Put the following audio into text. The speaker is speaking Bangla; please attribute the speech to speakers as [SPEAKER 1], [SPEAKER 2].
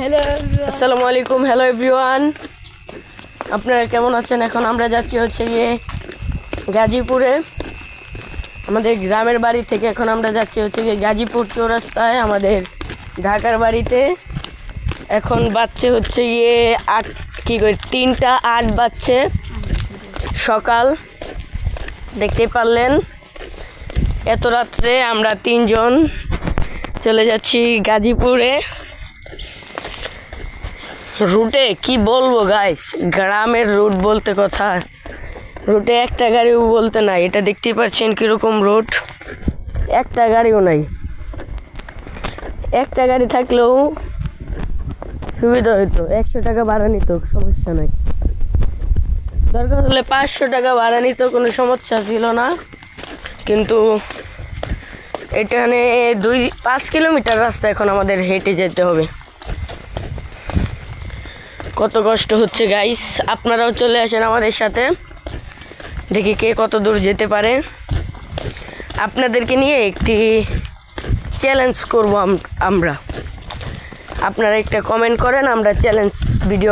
[SPEAKER 1] হ্যালো
[SPEAKER 2] আসসালামু আলাইকুম, হ্যালো এভরিওয়ান, আপনারা কেমন আছেন? এখন আমরা যাচ্ছি হচ্ছে গিয়ে গাজীপুরে, আমাদের গ্রামের বাড়ি থেকে এখন আমরা যাচ্ছি হচ্ছে গিয়ে গাজীপুর চৌরাস্তায় আমাদের ঢাকার বাড়িতে। এখন বাজছে হচ্ছে গিয়ে 3টা 8 বাজছে সকাল। দেখতেই পারলেন এত রাত্রে আমরা 3 জন চলে যাচ্ছি গাজীপুরে। রুটে কি বলবো গাইস, গ্রামের রুট বলতে কথা, রুটে একটা গাড়িও বলতে নাই। এটা দেখতেই পাচ্ছেন কীরকম রুট, একটা গাড়িও নাই। একটা গাড়ি থাকলেও সুবিধা হইতো, 100 টাকা ভাড়া নিত, সমস্যা নাই। দরকার হলে 500 টাকা ভাড়া নিত, কোনো সমস্যা ছিল না। কিন্তু এখানে 5 কিলোমিটার রাস্তা এখন আমাদের হেঁটে যেতে হবে। কত কষ্ট হচ্ছে গাইস, আপনারাও চলে আসেন আমাদের সাথে, দেখি কে কত দূর যেতে পারে। আপনাদেরকে নিয়ে একটি চ্যালেঞ্জ করব আমরা। আপনারা একটা কমেন্ট করেন, আমরা চ্যালেঞ্জ ভিডিও